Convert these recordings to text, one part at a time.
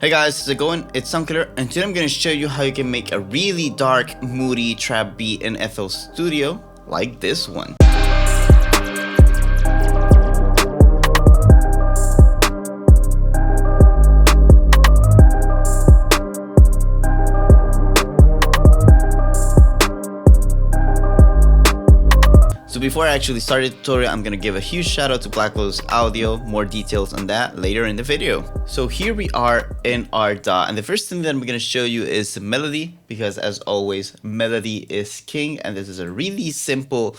Hey guys, how's it going? It's Sunker, and today I'm going to show you how you can make a really dark, moody trap beat in FL Studio, like this one. So before I actually start the tutorial, I'm gonna give a huge shout out to Lotus Audio. More details on that later in the video. So here we are in our DAW, and the first thing that I'm gonna show you is melody, because as always, melody is king, and this is a really simple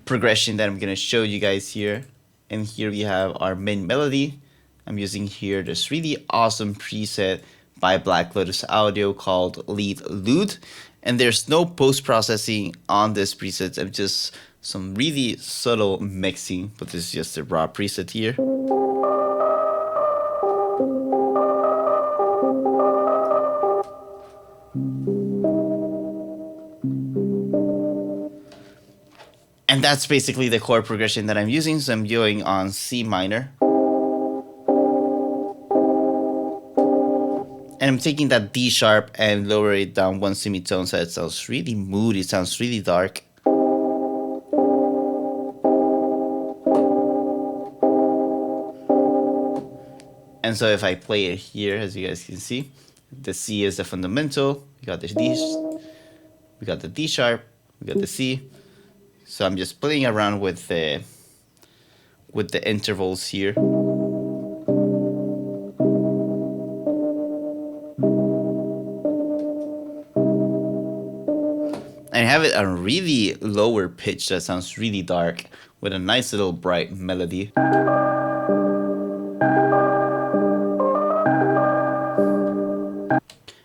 progression that I'm gonna show you guys here. And here we have our main melody. I'm using here this really awesome preset by Lotus Audio called Lead Lute, and there's no post-processing on this preset. I'm just some really subtle mixing, but this is just a raw preset here. And that's basically the chord progression that I'm using. So I'm doing on C minor. And I'm taking that D sharp and lower it down one semitone so it sounds really moody, it sounds really dark. And so if I play it here, as you guys can see, the C is the fundamental, we got the D, we got the D sharp, we got the C. So I'm just playing around with the intervals here. And I have it on really lower pitch that sounds really dark with a nice little bright melody.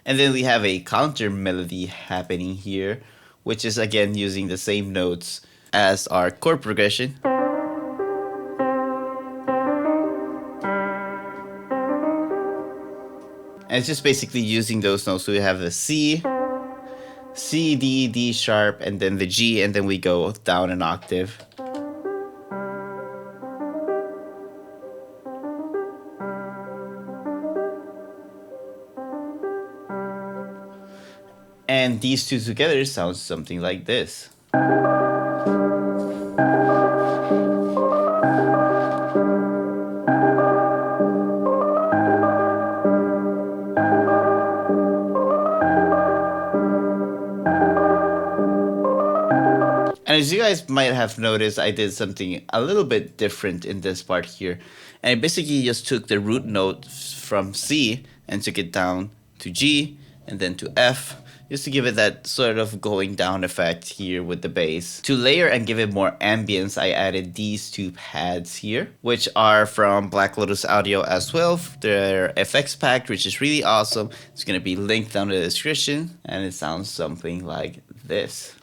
And then we have a counter melody happening here, which is again using the same notes as our chord progression. And it's just basically using those notes. So we have the C, C, D, D sharp, and then the G, and then we go down an octave. And these two together sounds something like this. And as you guys might have noticed, I did something a little bit different in this part here. And I basically just took the root note from C and took it down to G and then to F, just to give it that sort of going down effect here with the bass. To layer and give it more ambience, I added these two pads here, which are from Lotus Audio as well. They're FX packed, which is really awesome. It's gonna be linked down in the description, and it sounds something like this.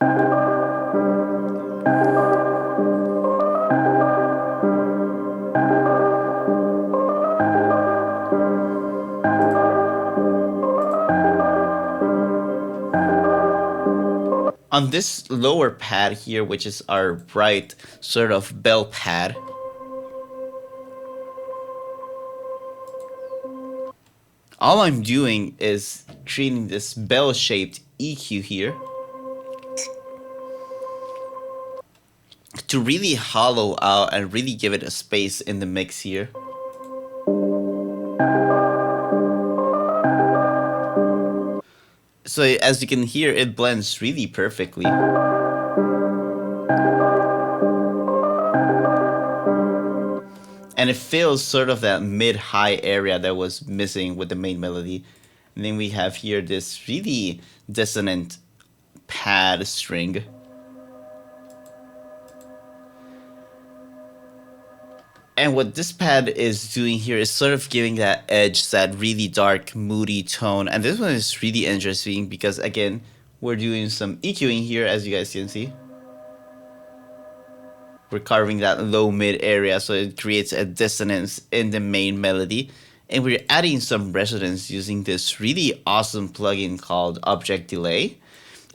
On this lower pad here, which is our bright sort of bell pad, all I'm doing is creating this bell-shaped EQ here to really hollow out and really give it a space in the mix here. So as you can hear, it blends really perfectly. And it fills sort of that mid-high area that was missing with the main melody. And then we have here this really dissonant pad string. And what this pad is doing here is sort of giving that edge, that really dark, moody tone. And this one is really interesting because, again, we're doing some EQing here, as you guys can see. We're carving that low mid area, so it creates a dissonance in the main melody. And we're adding some resonance using this really awesome plugin called Object Delay.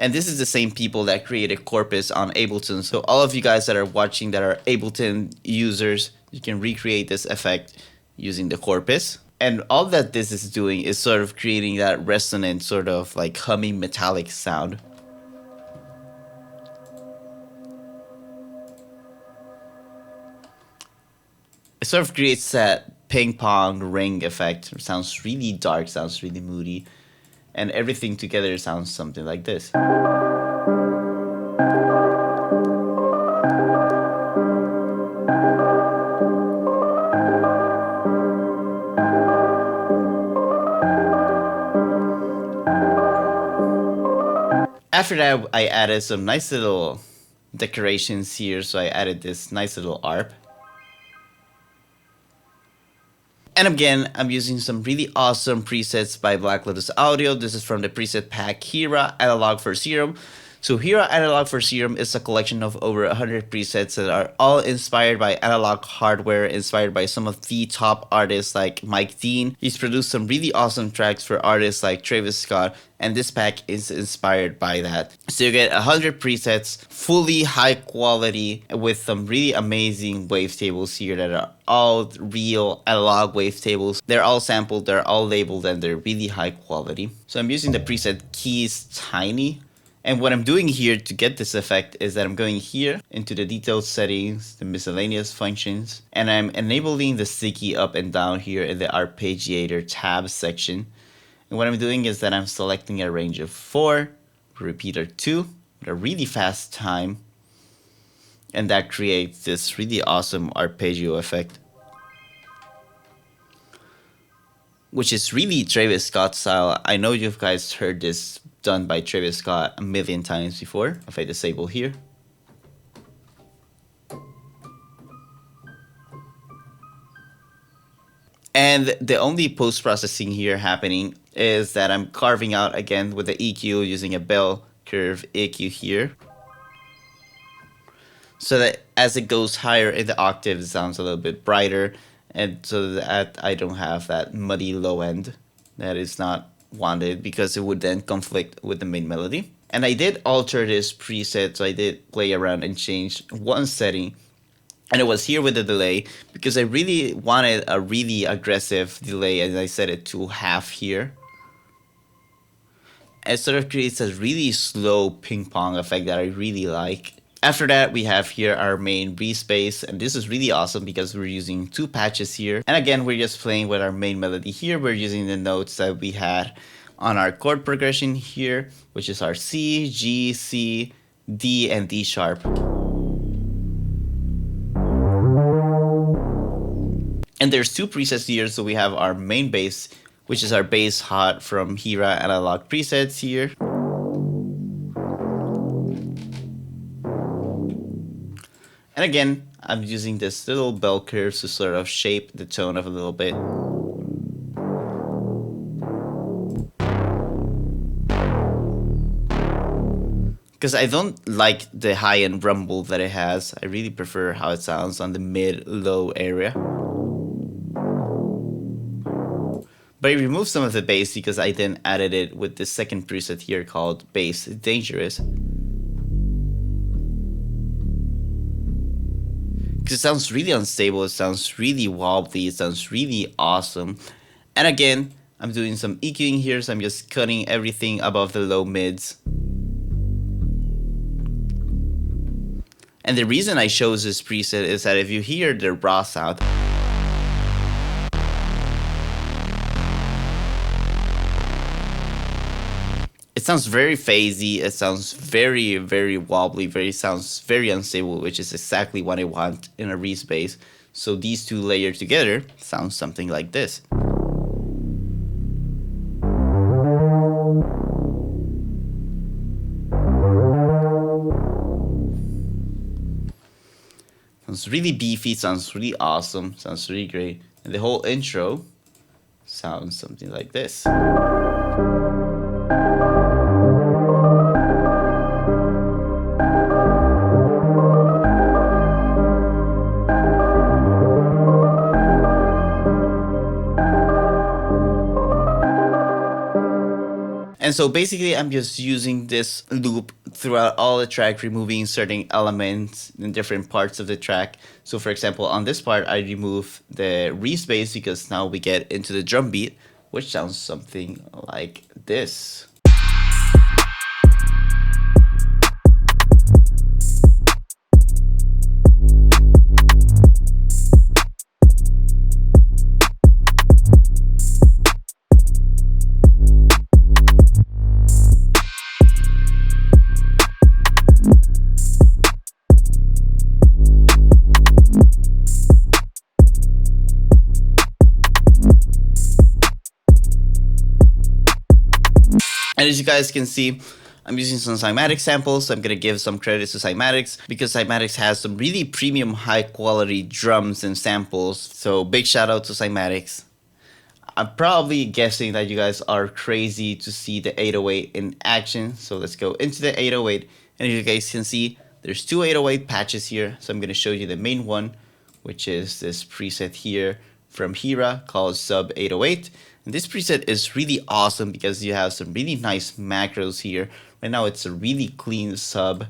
And this is the same people that created Corpus on Ableton. So all of you guys that are watching that are Ableton users, you can recreate this effect using the Corpus. And all that this is doing is sort of creating that resonant, sort of like humming metallic sound. It sort of creates that ping pong ring effect. It sounds really dark, sounds really moody, and everything together sounds something like this. After that, I added some nice little decorations here, so I added this nice little ARP. And again, I'm using some really awesome presets by Black Lotus Audio. This is from the preset pack Hera Analog for Serum. So Hera Analog for Serum is a collection of over 100 presets that are all inspired by analog hardware, inspired by some of the top artists like Mike Dean. He's produced some really awesome tracks for artists like Travis Scott, and this pack is inspired by that. So you get 100 presets, fully high quality, with some really amazing wavetables here that are all real analog wavetables. They're all sampled, they're all labeled, and they're really high quality. So I'm using the preset Keys Tiny. And what I'm doing here to get this effect is that I'm going here into the detailed settings, the miscellaneous functions, and I'm enabling the sticky up and down here in the arpeggiator tab section. And what I'm doing is that I'm selecting a range of 4, repeater 2, with a really fast time, and that creates this really awesome arpeggio effect, which is really Travis Scott style. I know you guys heard this done by Travis Scott a million times before. If I disable here, and the only post-processing here happening is that I'm carving out again with the EQ using a bell curve EQ here, so that as it goes higher in the octave, it sounds a little bit brighter, and so that I don't have that muddy low end that is not wanted, because it would then conflict with the main melody. And I did alter this preset, so I did play around and change one setting, and it was here with the delay, because I really wanted a really aggressive delay, and I set it to half here. It sort of creates a really slow ping pong effect that I really like. After that, we have here our main respace, and this is really awesome because we're using 2 patches here. And again, we're just playing with our main melody here. We're using the notes that we had on our chord progression here, which is our C, G, C, D, and D sharp. And there's 2 presets here, so we have our main bass, which is our bass hot from Hera Analog presets here. And again, I'm using this little bell curve to sort of shape the tone of a little bit. Because I don't like the high-end rumble that it has. I really prefer how it sounds on the mid-low area. But I removed some of the bass because I then added it with the second preset here called Bass Dangerous. Because it sounds really unstable, it sounds really wobbly, it sounds really awesome. And again, I'm doing some EQing here, so I'm just cutting everything above the low mids. And the reason I chose this preset is that if you hear the raw sound, it sounds very phasey, it sounds very, very wobbly, sounds very unstable, which is exactly what I want in a respace. So these 2 layered together sound something like this. Sounds really beefy, sounds really awesome, sounds really great. And the whole intro sounds something like this. And so basically I'm just using this loop throughout all the track, removing certain elements in different parts of the track. So for example, on this part, I remove the respace because now we get into the drum beat, which sounds something like this. And as you guys can see, I'm using some Cymatics samples, so I'm going to give some credit to Cymatics because Cymatics has some really premium high quality drums and samples. So big shout out to Cymatics. I'm probably guessing that you guys are crazy to see the 808 in action. So let's go into the 808. And as you guys can see, there's two 808 patches here. So I'm going to show you the main one, which is this preset here from Hera called Sub 808. And this preset is really awesome because you have some really nice macros here. Right now it's a really clean sub.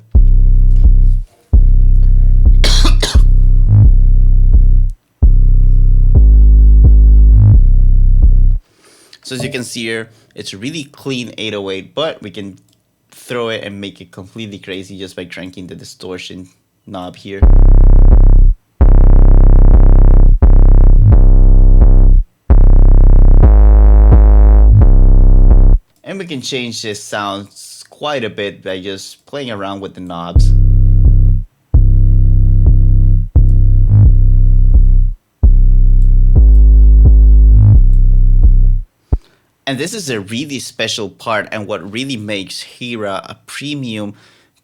So as you can see here, it's a really clean 808, but we can throw it and make it completely crazy just by cranking the distortion knob here. And we can change this sound quite a bit by just playing around with the knobs. And this is a really special part, and what really makes Hera a premium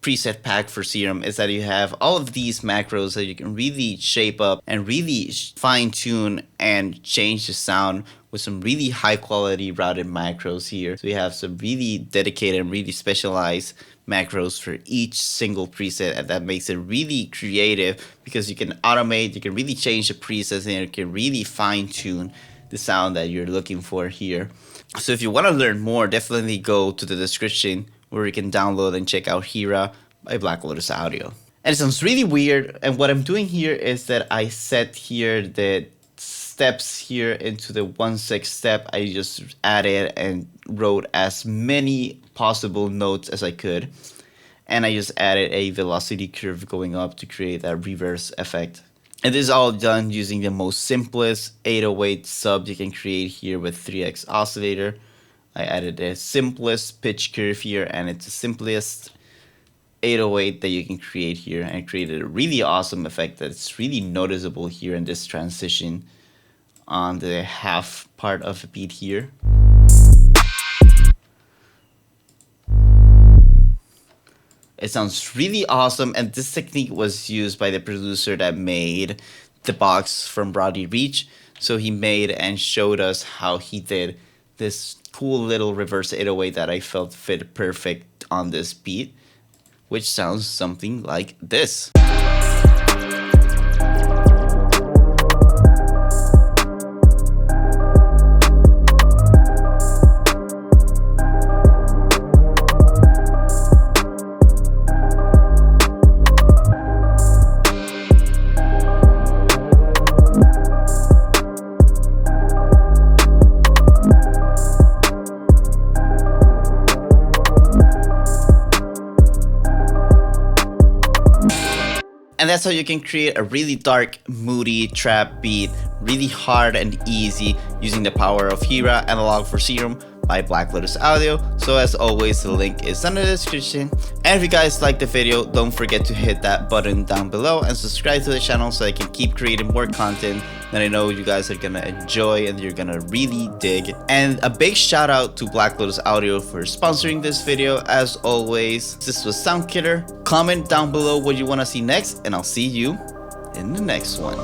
preset pack for Serum is that you have all of these macros that you can really shape up and really fine tune and change the sound with some really high quality routed macros here. So we have some really dedicated and really specialized macros for each single preset, and that makes it really creative because you can automate, you can really change the presets, and you can really fine tune the sound that you're looking for here. So if you want to learn more, definitely go to the description where you can download and check out Hera by Black Lotus Audio. And it sounds really weird, and what I'm doing here is that I set here the steps here into the 1/6 step. I just added and wrote as many possible notes as I could, and I just added a velocity curve going up to create that reverse effect. And this is all done using the most simplest 808 sub you can create here with 3x oscillator. I added the simplest pitch curve here, and it's the simplest 808 that you can create here, and created a really awesome effect that's really noticeable here in this transition on the half part of the beat here. It sounds really awesome, and this technique was used by the producer that made the box from Brody Reach. So he made and showed us how he did this cool little reverse 808 that I felt fit perfect on this beat, which sounds something like this. And that's how you can create a really dark, moody trap beat, really hard and easy, using the power of Hera Analog for Serum by Black Lotus Audio. So as always, the link is in the description. And if you guys liked the video, don't forget to hit that button down below and subscribe to the channel so I can keep creating more content that I know you guys are gonna enjoy and you're gonna really dig. And a big shout out to Black Lotus Audio for sponsoring this video. As always, this was Sound Killer. Comment down below what you wanna see next, and I'll see you in the next one.